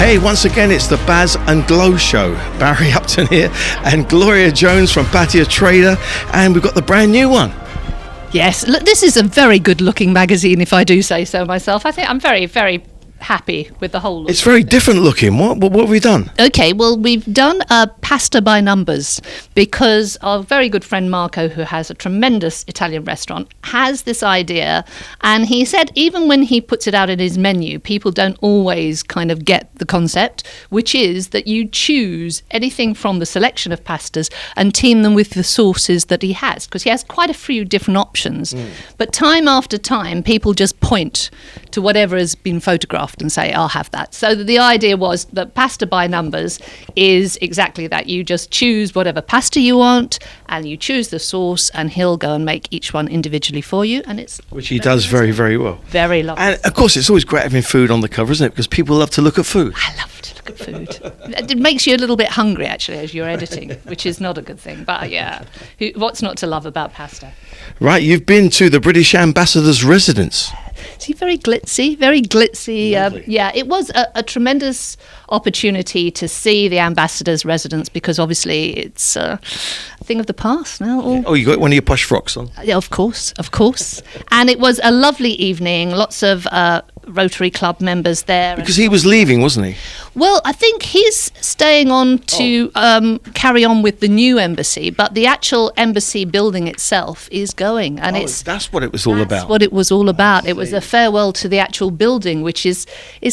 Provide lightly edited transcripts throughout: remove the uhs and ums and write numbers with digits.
Hey, once again, it's the Baz and Glow Show. Barry Upton here and Gloria Jones from Pattaya Trader, and we've got the brand new one. Yes, look, this is a very good-looking magazine, if I do say so myself. I think I'm very, very happy with the whole look. It's very different looking. What have we done? Okay, well, we've done pasta by numbers because our very good friend Marco, who has a tremendous Italian restaurant, has this idea, and he said even when he puts it out in his menu, people don't always kind of get the concept, which is that you choose anything from the selection of pastas and team them with the sauces that he has, because he has quite a few different options. But time after time, people just point to whatever has been photographed and say, I'll have that. So the idea was that pasta by numbers is exactly that. You just choose whatever pasta you want and you choose the sauce, and he'll go and make each one individually for you. And it's Which he does very, very well. very lovely. And of course, it's always great having food on the cover, isn't it? Because people love to look at food. I love to look at food. It makes you a little bit hungry, actually, as you're editing, which is not a good thing. But yeah, what's not to love about pasta? Right, you've been to the British Ambassador's residence. See, very glitzy, very glitzy. Lovely. Yeah, it was a tremendous opportunity to see the ambassador's residence, because obviously it's a thing of the past now. Oh, you got one of your posh frocks on? Yeah, of course. And it was a lovely evening, lots of Rotary Club members there. Because he was leaving, wasn't he? Well, I think he's staying on to carry on with the new embassy, but the actual embassy building itself is going. And that's what it was all about. That's what it was all about. It was a farewell to the actual building, which is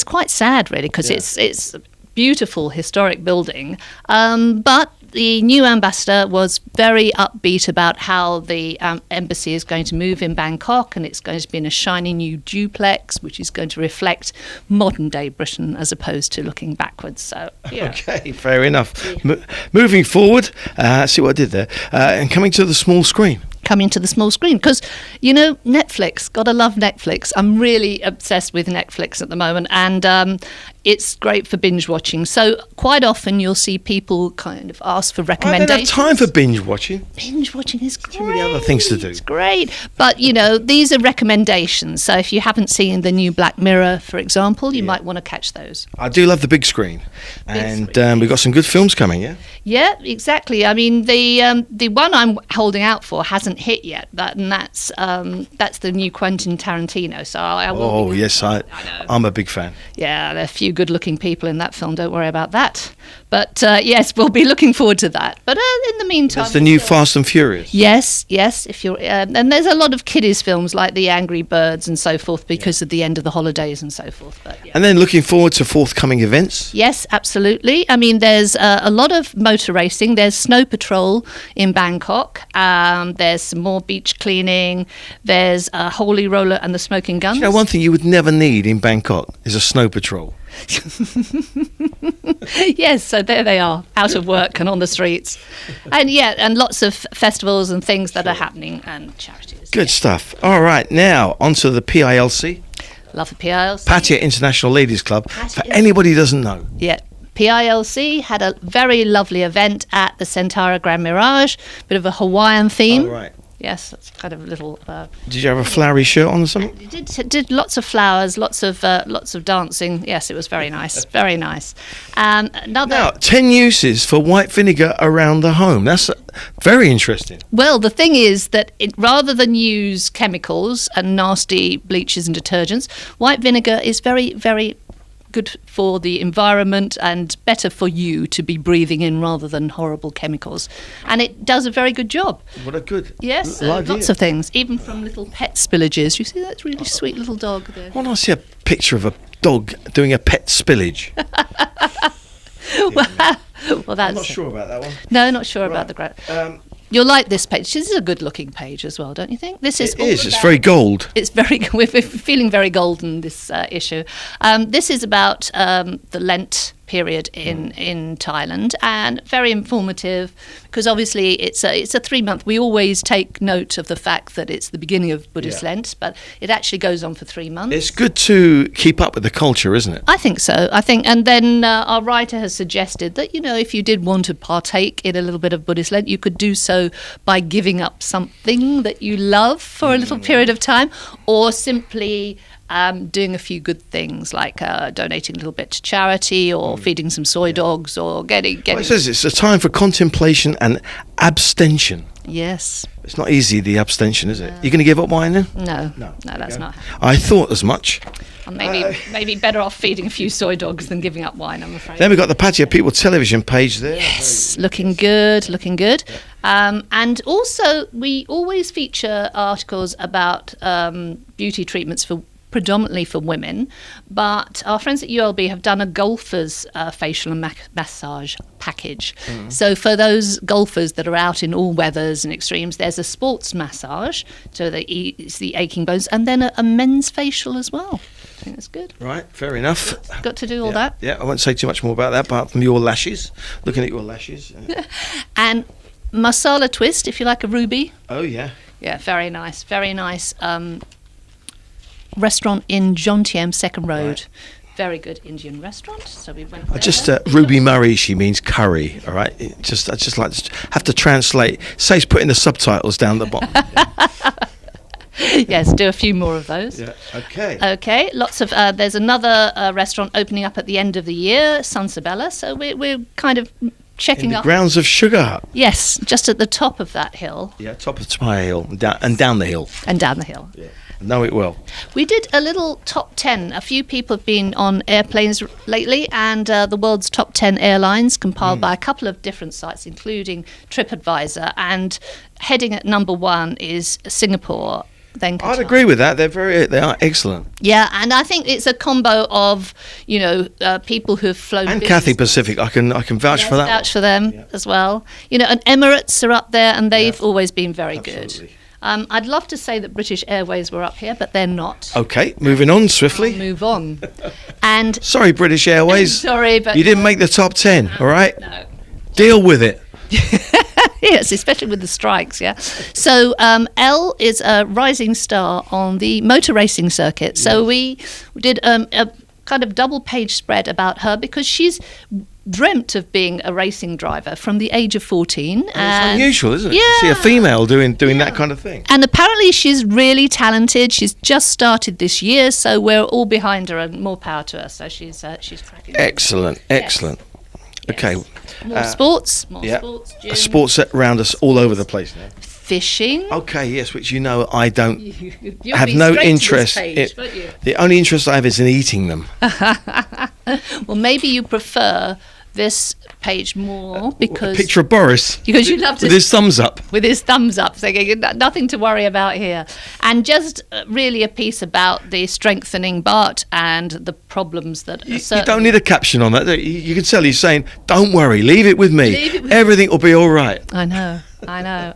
quite sad, really, because it's a beautiful historic building. But the new ambassador was very upbeat about how the embassy is going to move in Bangkok, and it's going to be in a shiny new duplex, which is going to reflect modern day Britain as opposed to looking backwards. So, yeah. Okay, fair enough. Moving forward, see what I did there, and coming to the small screen. Coming to the small screen, because Netflix, gotta love Netflix. I'm really obsessed with Netflix at the moment, and it's great for binge watching. So quite often you'll see people kind of ask for recommendations. I don't have time for binge watching. Binge watching is great. Too many other things to do. It's great, but these are recommendations. So if you haven't seen the new Black Mirror, for example, you might want to catch those. I do love the big screen, and we've got some good films coming. Yeah, exactly. I mean, the one I'm holding out for hasn't hit yet, and that's the new Quentin Tarantino. So I will. Oh yes, I'm a big fan. Yeah, there are a few good-looking people in that film. Don't worry about that. But yes, we'll be looking forward to that. But in the meantime, that's the new Fast and Furious. Yes. If you're, and there's a lot of kiddies films like The Angry Birds and so forth because of the end of the holidays and so forth. But, And then looking forward to forthcoming events. Yes, absolutely. I mean, there's a lot of motor racing. There's Snow Patrol in Bangkok. There's some more beach cleaning. There's Holy Roller and the Smoking Guns. One thing you would never need in Bangkok is a snow patrol. Yes, so there they are, out of work and on the streets. And lots of festivals and things that are happening, and charities. Good stuff. All right, now onto the PILC. Love the PILC. Pattaya International Ladies Club. For anybody who doesn't know. Yeah. PILC had a very lovely event at the Centara Grand Mirage, bit of a Hawaiian theme. Oh, right. Yes, that's kind of a little. Did you have a flowery shirt on or something? Did lots of flowers, lots of dancing. Yes, it was very nice, very nice. Now, 10 uses for white vinegar around the home. That's very interesting. Well, the thing is that rather than use chemicals and nasty bleaches and detergents, white vinegar is very, very good for the environment and better for you to be breathing in rather than horrible chemicals. And it does a very good job. What a good Yes, idea. Lots of things, even from little pet spillages. You see that really sweet little dog there? Why don't I see a picture of a dog doing a pet spillage? Well, that's I'm not sure about that one. No, not sure about the You'll like this page. This is a good-looking page as well, don't you think? This is. It's very gold. It's very. We're feeling very golden this issue. This is about the Lent period in Thailand, and very informative because obviously it's a 3-month. We always take note of the fact that it's the beginning of Buddhist Lent, but it actually goes on for 3 months. It's good to keep up with the culture, isn't it? I think so. And then our writer has suggested that if you did want to partake in a little bit of Buddhist Lent, you could do so by giving up something that you love for a little period of time, or simply doing a few good things like donating a little bit to charity or feeding some soy dogs or getting. Well, it says it's a time for contemplation and abstention. Yes. It's not easy, the abstention, is it? You're going to give up wine then? No, that's not. I thought as much. Maybe better off feeding a few soy dogs than giving up wine, I'm afraid. Then we've got the Pattaya People television page there. Yes, looking good. And also, we always feature articles about beauty treatments predominantly for women, but our friends at ULB have done a golfer's facial and massage package. So for those golfers that are out in all weathers and extremes, there's a sports massage, so they ease the aching bones, and then a men's facial as well. I think that's good. Right, fair enough. Got to do all that. Yeah, I won't say too much more about that, apart from your lashes. Looking at your lashes. And Masala Twist, if you like a ruby. Oh, yeah. Yeah, very nice. Very nice restaurant in Jomtien, Second Road. Right. Very good Indian restaurant. So we went there. Just Ruby Murray, she means curry, all right? I just like to have to translate. Says putting the subtitles down the bottom. Yes, do a few more of those. Yeah, okay. Okay, lots of, there's another restaurant opening up at the end of the year, Sansabella, so we're kind of checking In the up. grounds of Sugar Hut. Yes, just at the top of that hill. Yeah, top of Pattaya Hill and down the hill. And down the hill. Yeah. Know it well. We did a little top 10. A few people have been on airplanes lately, and the world's top 10 airlines compiled by a couple of different sites, including TripAdvisor, and heading at number 1 is Singapore. Then Qatar. I'd agree with that. They are excellent. Yeah, and I think it's a combo of people who've flown And business Cathay class. Pacific, I can vouch for that. Vouch for them as well. And Emirates are up there, and they've always been very Absolutely. good. I'd love to say that British Airways were up here, but they're not. Okay, moving on swiftly. Move on. And Sorry, British Airways. sorry, but You didn't make the top 10, all right? no. Deal with it. Yes, especially with the strikes, yeah. So Elle is a rising star on the motor racing circuit. So we did a kind of double-page spread about her because she's dreamt of being a racing driver from the age of 14. It's unusual, isn't it? Yeah. To see a female doing that kind of thing. And apparently she's really talented. She's just started this year, so we're all behind her, and more power to her. So she's cracking. Excellent. Okay. More sports, June. Sports around us all over the place now. Fishing. Okay, yes, which I don't You'll have be no straight to this interest page, in. won't you? The only interest I have is in eating them. Well, maybe you prefer this page more because A picture of Boris you love to with his thumbs up. with his thumbs up, saying nothing to worry about here, and just really a piece about the strengthening baht and the problems that You don't need a caption on that. You can tell he's saying, "Don't worry, leave it with me. Leave it with Everything will be all right." I know.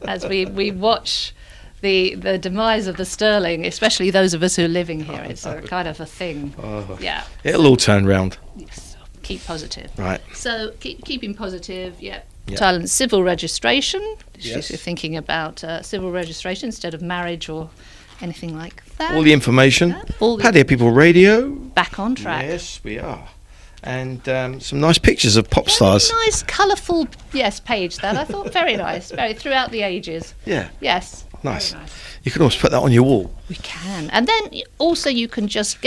As we watch the demise of the sterling, especially those of us who are living here, it's a kind of a thing. Yeah. It'll all turn round. Yes. Keep positive. Right. So keeping positive. Yeah. Thailand's civil registration. Yes. If you're thinking about civil registration instead of marriage or anything like that. All the information. All the- Pattaya People Radio. Back on track. Yes, we are. And some nice pictures of pop stars. Very nice, colourful, page that. I thought very nice, very throughout the ages. Yeah. Yes. Nice. Very nice. You can always put that on your wall. We can. And then also you can just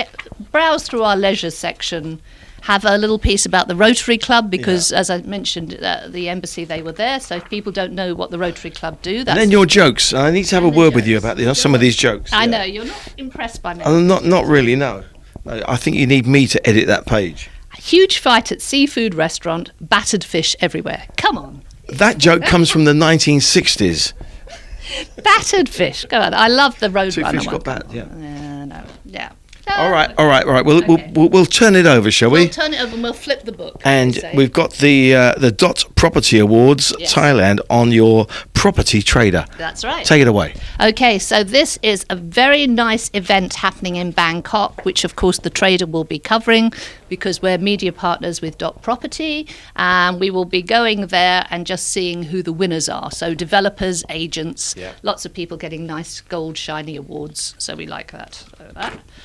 browse through our leisure section, have a little piece about the Rotary Club because, as I mentioned, the embassy, they were there. So if people don't know what the Rotary Club do, that's... And then your jokes. I need to have a And the word with you jokes. about some of these jokes. I yeah. know, you're not impressed by me. Not really, no. I think you need me to edit that page. A huge fight at seafood restaurant, battered fish everywhere. Come on. That joke comes from the 1960s. Battered fish. Go on. I love the Two Roadrunner fish one. got bat, yeah. No. Yeah. All right. We'll, Okay. we'll turn it over, shall we? We'll turn it over and we'll flip the book. And as they say. we've got the Dot Property Awards Yes. Thailand on your property trader. That's right. Take it away. Okay, so this is a very nice event happening in Bangkok, which of course the trader will be covering because we're media partners with Dot Property, and we will be going there and just seeing who the winners are. So developers, agents, lots of people getting nice gold shiny awards. So we like that.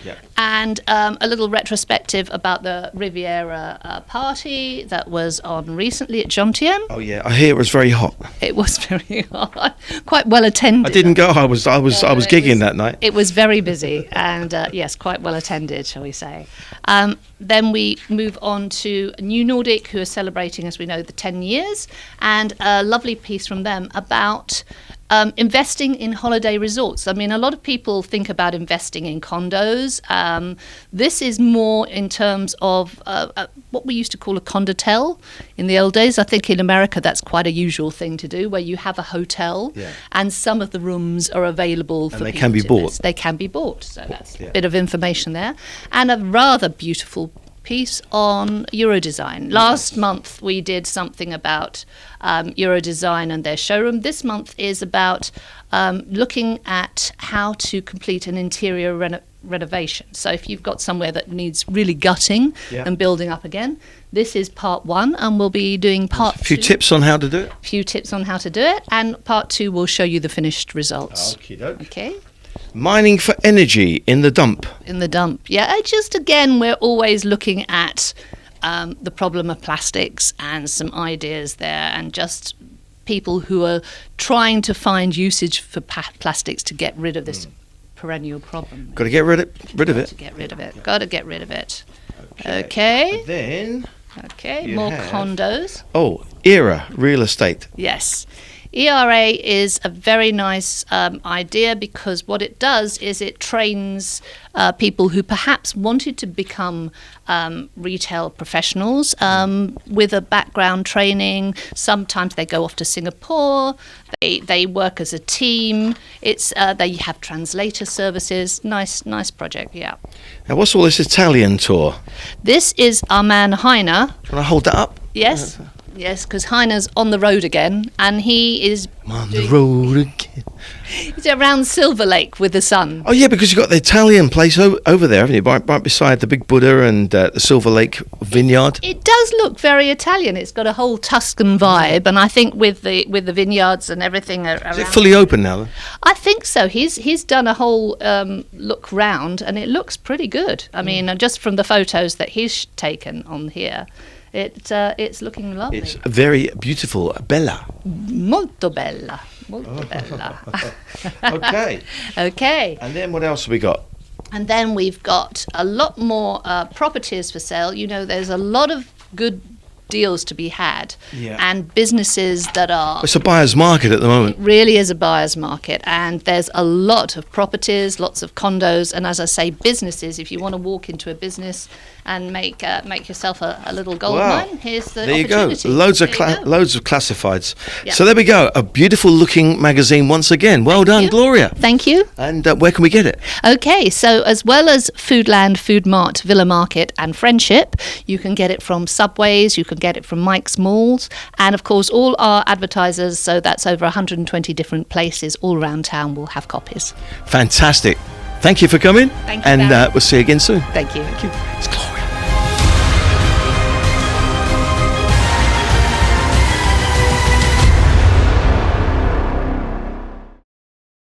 Yeah. And a little retrospective about the Riviera party that was on recently at Jomtien. Oh yeah, I hear it was very hot. It was very quite well attended. I didn't go. I was gigging that night. It was very busy, and yes, quite well attended, shall we say. Then we move on to New Nordic, who are celebrating, as we know, the 10 years, and a lovely piece from them about investing in holiday resorts. I mean, a lot of people think about investing in condos. This is more in terms of what we used to call a condotel in the old days. I think in America that's quite a usual thing to do, where you have a hotel and some of the rooms are available for people. And they can be bought. They can be bought. So that's a bit of information there. And a rather beautiful piece on Eurodesign. Last month we did something about Eurodesign and their showroom. This month is about looking at how to complete an interior renovation. So if you've got somewhere that needs really gutting and building up again, this is part one, and we'll be doing part two. A few tips on how to do it. A few tips on how to do it, and part two will show you the finished results. Okey-doke. Okay. Mining for energy in the dump. In the dump, yeah. Just again, we're always looking at the problem of plastics and some ideas there, and just people who are trying to find usage for plastics to get rid of this perennial problem. Got to get rid of it. Got to get rid of it. Got to get rid of it. Okay. And then. Okay. More condos. Oh, ERA real estate. Yes. ERA is a very nice idea, because what it does is it trains people who perhaps wanted to become retail professionals with a background training. Sometimes they go off to Singapore. They work as a team. They have translator services. Nice project, yeah. Now, what's all this Italian tour? This is our man Heiner. Can I hold that up? Yes. Yes, because Heiner's on the road again, and he is on the road again. He's around Silver Lake with the sun. Oh yeah, because you've got the Italian place over there, haven't you? Right beside the Big Buddha and the Silver Lake vineyard. It does look very Italian. It's got a whole Tuscan vibe, and I think with the vineyards and everything around. Is it fully open now? I think so. He's done a whole look round, and it looks pretty good. I mean, just from the photos that he's taken on here. It's looking lovely. It's very beautiful, bella. Molto bella, molto bella. Okay. Okay. And then what else have we got? And then we've got a lot more properties for sale. You know, there's a lot of good deals to be had, and businesses that are. It's a buyer's market at the moment. It really is a buyer's market, and there's a lot of properties, lots of condos, and as I say, businesses. If you want to walk into a business and make yourself a little gold mine, here's the there opportunity. You go. Loads of classifieds. Yeah. So there we go. A beautiful looking magazine once again. Well done, Gloria. Thank you. And where can we get it? Okay, so as well as Foodland, Food Mart, Villa Market and Friendship, you can get it from Subways, you can get it from Mike's Malls, and of course all our advertisers, so that's over 120 different places all around town, will have copies. Fantastic. Thank you for coming. Thank you, and we'll see you again soon. Thank you. Thank you. It's Gloria.